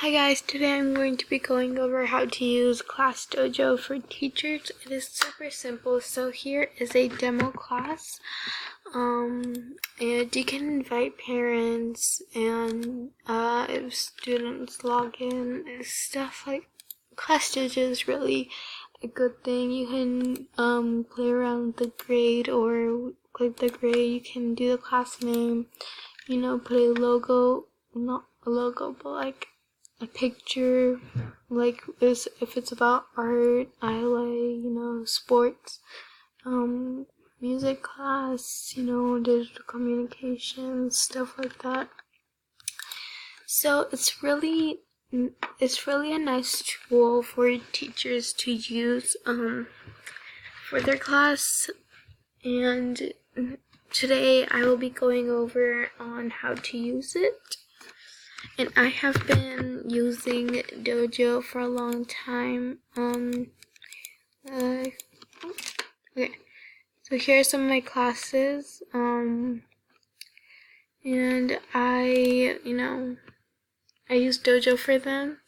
Hi guys, today I'm going to be going over how to use Class Dojo for teachers. It is super simple. So here is a demo class, and you can invite parents and if students log in and stuff like Class Dojo is really a good thing. You can play around with the grade or click the grade. You can do the class name, put a logo, not a logo, but like a picture, like if it's about art, sports, music class, digital communications, stuff like that. So it's really a nice tool for teachers to use for their class. And today I will be going over on how to use it. And I have been using Dojo for a long time. Okay. So here are some of my classes. And I use Dojo for them.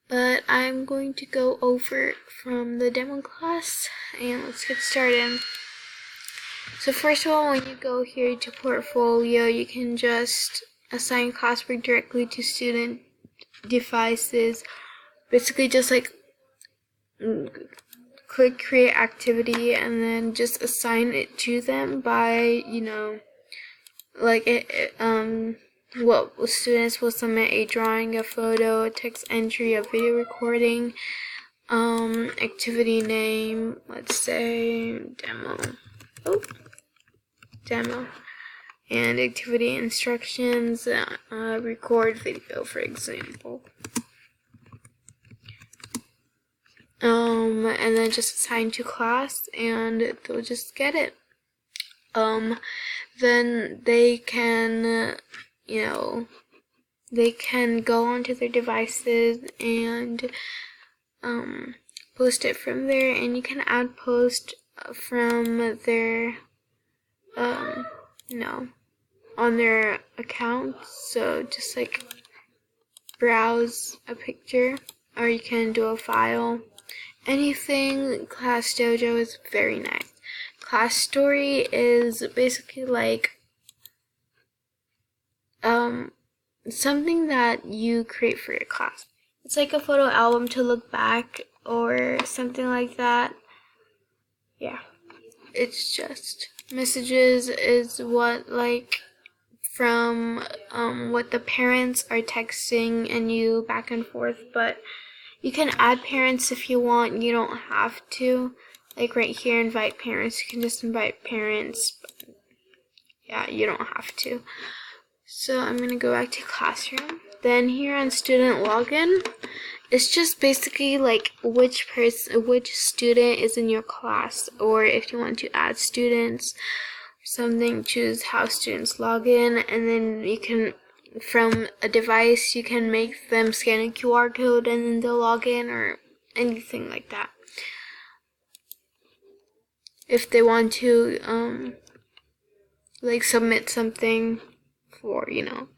But I'm going to go over from the demo class, and let's get started. So first of all, when you go here to portfolio, you can just assign classwork directly to student devices. Basically just like click create activity and then just assign it to them by, what students will submit: a drawing, a photo, a text entry, a video recording, activity name, let's say demo, and activity instructions, record video, for example. And then just assign to class, and they'll just get it. Then they can, they can go onto their devices and post it from there, and you can add post from their, on their account. So just like browse a picture, or you can do a file. Anything. Class Dojo is very nice. Class Story is basically like something that you create for your class. It's like a photo album to look back or something like that. Yeah. It's just messages is what, like, from what the parents are texting and you back and forth, but you can add parents if you want. You don't have to. Like right here, invite parents. You can just invite parents. But yeah, you don't have to. So I'm going to go back to classroom. Then here on student login, it's just basically like which student is in your class, or if you want to add students or something, choose how students log in, and then you can, from a device, you can make them scan a QR code and then they'll log in, or anything like that. If they want to like submit something for, And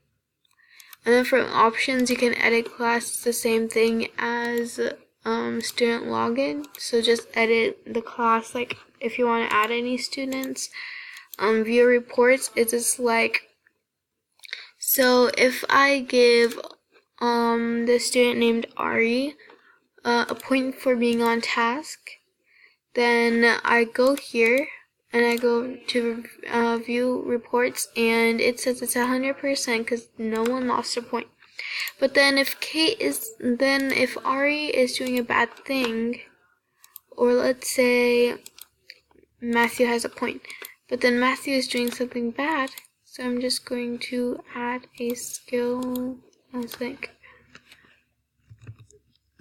then from options, you can edit class. It's the same thing as student login. So just edit the class, like if you want to add any students. View reports, it's just like, so if I give the student named Ari a point for being on task, then I go here and I go to view reports, and it says it's 100% because no one lost a point. But then if Ari is doing a bad thing, or let's say Matthew has a point, but then Matthew is doing something bad, so I'm just going to add a skill, I think,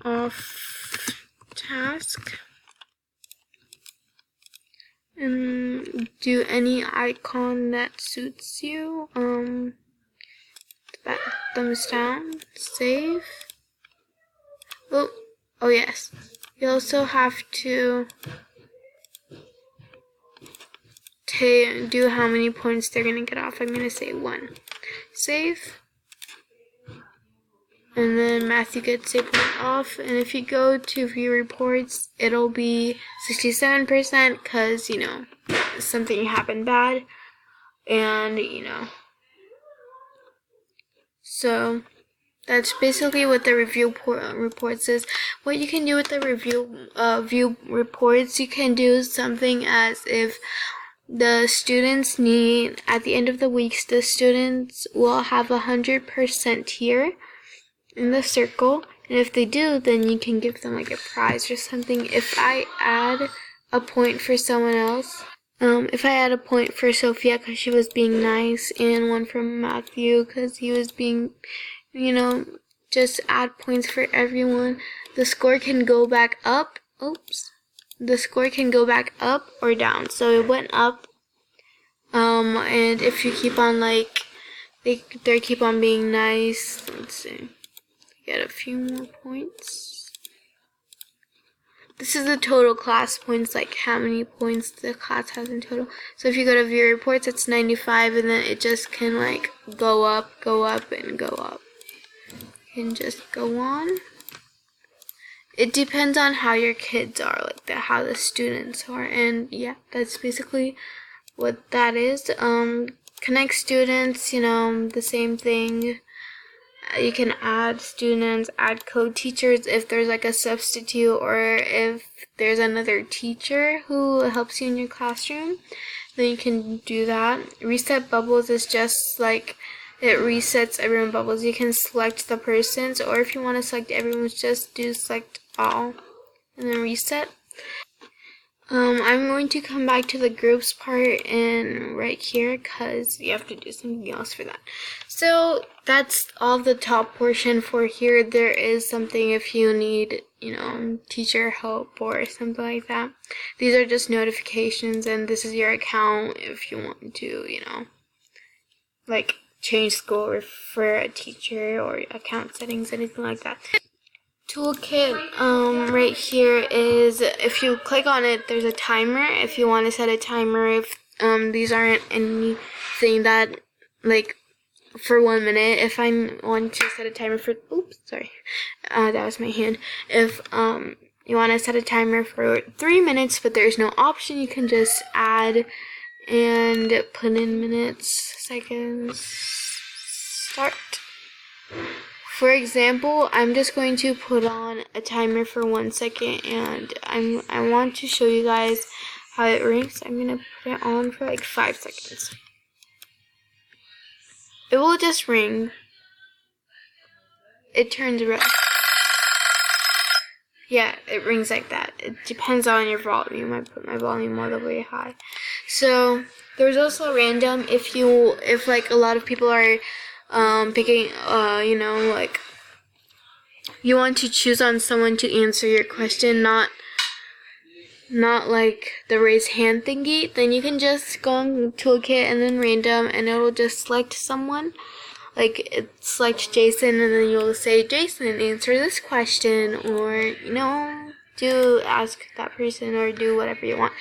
off task, and do any icon that suits you. Thumbs down, save. Oh yes. You also have to do how many points they're gonna get off. I'm gonna say 1. Save. and then Matthew gets a point off. And if you go to view reports, it'll be 67% because, you know, something happened bad, and, you know, so that's basically what the review reports is. What you can do with the view reports, you can do something as if the students need, at the end of the weeks, the students will have 100% here in the circle, and if they do, then you can give them like a prize or something. If I add a point for someone else, if I add a point for Sophia because she was being nice, and one for Matthew because he was being, you know, just add points for everyone, the score can go back up. Oops. The score can go back up or down. So it went up, and if you keep on, like, they keep on being nice, let's see, get a few more points. This is the total class points, like how many points the class has in total. So if you go to view reports, it's 95, and then it just can like go up, and go up. And just go on. It depends on how your kids are, like how the students are, and yeah, that's basically what that is. Connect students, you know, the same thing. You can add students, add co-teachers if there's like a substitute, or if there's another teacher who helps you in your classroom, then you can do that. Reset bubbles is just like it resets everyone's bubbles. You can select the persons, or if you want to select everyone's, just do select all and then reset. I'm going to come back to the groups part and right here because you have to do something else for that. So that's all the top portion for here. There is something if you need, you know, teacher help or something like that. These are just notifications, and this is your account if you want to, you know, like change school for a teacher or account settings, anything like that. Toolkit right here is, if you click on it, there's a timer. If you want to set a timer, if these aren't anything that like for 1 minute. If I want to set a timer for, oops, sorry, that was my hand. If you want to set a timer for 3 minutes, but there's no option, you can just add and put in minutes, seconds, start. For example, I'm just going to put on a timer for 1 second, and I want to show you guys how it rings. I'm gonna put it on for like 5 seconds. It will just ring. It turns red. Yeah, it rings like that. It depends on your volume. I put my volume all the way high. So there's also random. If like a lot of people are picking, you know, like you want to choose on someone to answer your question, not like the raise hand thingy, then you can just go on toolkit and then random, and it'll just select someone. Like it selects Jason, and then you'll say, Jason, answer this question, or, you know, do ask that person, or do whatever you want.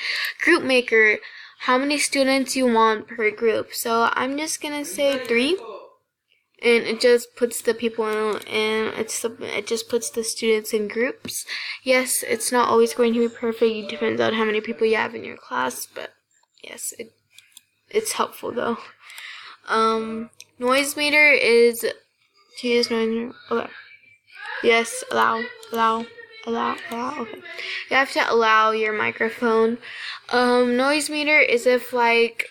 Group maker, how many students you want per group. So I'm just gonna say 3. And it just puts the people in, and it just puts the students in groups. Yes, it's not always going to be perfect. It depends on how many people you have in your class, but yes, it's helpful though. Noise meter is to use noise meter. Okay. Yes, allow. Okay. You have to allow your microphone. Noise meter is if like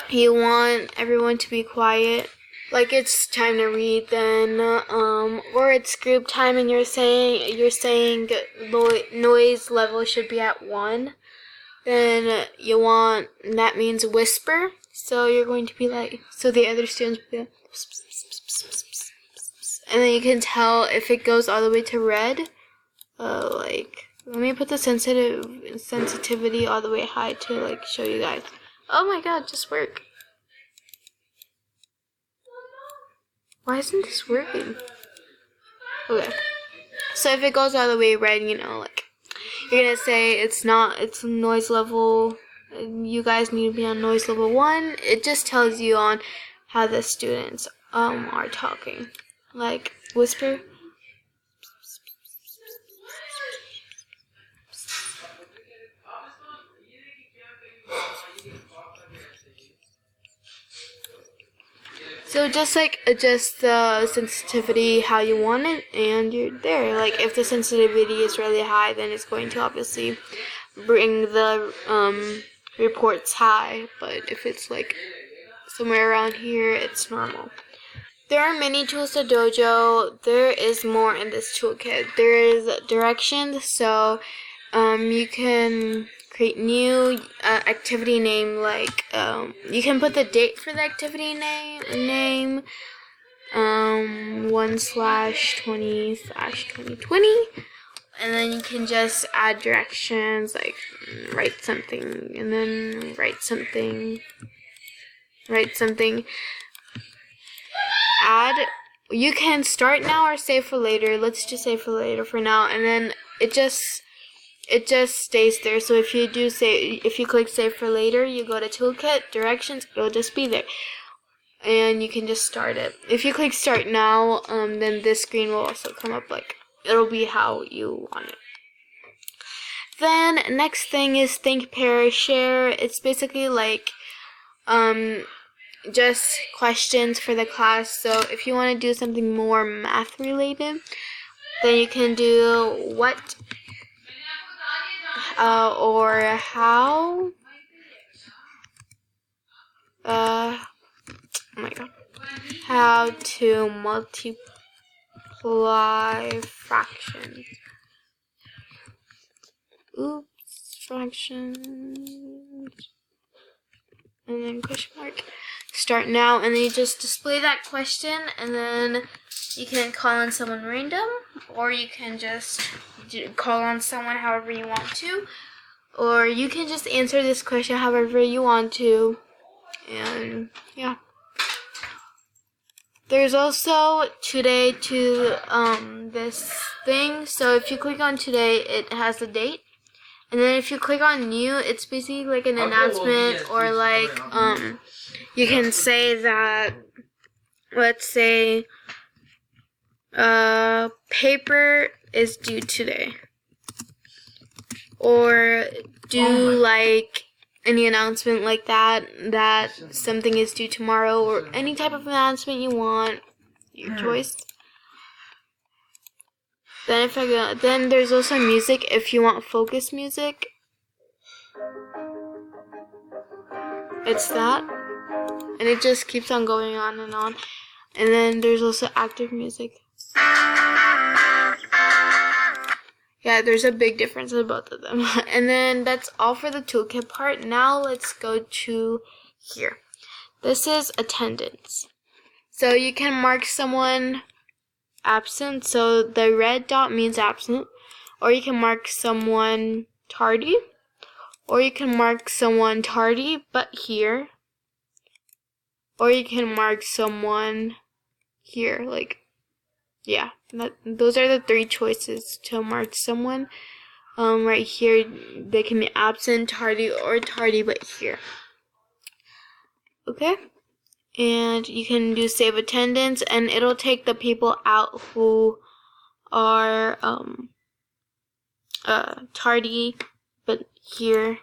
you want everyone to be quiet. Like it's time to read, then or it's group time, and you're saying noise level should be at 1. Then you want, that means whisper. So you're going to be like, so the other students will be like, and then you can tell if it goes all the way to red. Like, let me put the sensitivity all the way high to like show you guys. Oh my god, just work. Why isn't this working? Okay. So if it goes all the way red, you know, like, you're gonna say it's noise level, you guys need to be on noise level 1. It just tells you on how the students are talking. Like, whisper. So just like adjust the sensitivity how you want it, and you're there. Like if the sensitivity is really high, then it's going to obviously bring the reports high. But if it's like somewhere around here, it's normal. There are many tools to Dojo. There is more in this toolkit. There is directions, so you can create new activity name, like you can put the date for the activity name 1/20/2020, and then you can just add directions like write something, and then write something, add. You can start now or save for later. Let's just save for later for now, and then it just stays there. So if you click save for later, you go to toolkit, directions, it'll just be there. And you can just start it. If you click start now, then this screen will also come up, like it'll be how you want it. Then next thing is Thinkpairshare. It's basically like just questions for the class. So if you want to do something more math related, then you can do what or how. Oh my god. How to multiply fractions. Oops, fractions. And then question mark. Start now, and then you just display that question, and then you can call on someone random, or you can just call on someone however you want to, or you can just answer this question however you want to, and yeah. There's also today to this thing, so if you click on today, it has the date, and then if you click on new, it's basically like an announcement, or like you can say that, let's say, paper is due today, or do like any announcement like that something is due tomorrow, or any type of announcement you want, your choice. Then then there's also music if you want focus music. It's that, and it just keeps on going on and on. And then there's also active music. Yeah, there's a big difference in both of them. And then that's all for the toolkit part. Now let's go to here. This is attendance. So you can mark someone absent. So the red dot means absent. Or you can mark someone tardy. Or you can mark someone tardy but here. Or you can mark someone here, like, yeah, those are the three choices to mark someone. Right here, they can be absent, tardy, or tardy but here. Okay, and you can do save attendance, and it'll take the people out who are tardy but here,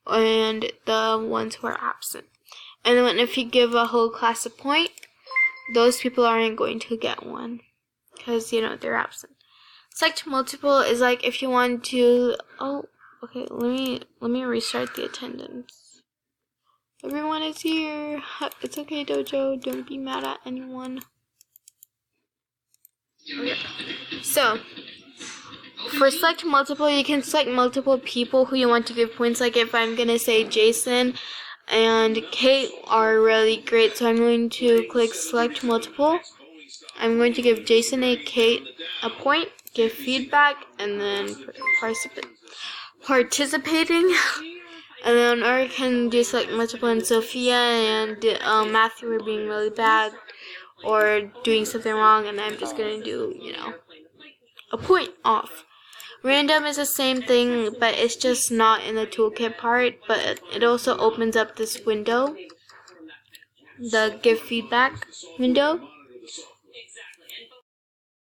and the ones who are absent. And then if you give a whole class a point, those people aren't going to get one, because, you know, they're absent. Select multiple is like if you want to, oh, okay, let me restart the attendance. Everyone is here. It's okay, Dojo. Don't be mad at anyone. Okay. So, for select multiple, you can select multiple people who you want to give points. Like if I'm going to say Jason and Kate are really great, so I'm going to click select multiple. I'm going to give Jason and Kate a point, give feedback, and then participating. And then I can do select multiple, and Sophia and Matthew are being really bad or doing something wrong, and I'm just going to do, you know, a point off. Random is the same thing, but it's just not in the toolkit part, but it also opens up this window, the give feedback window.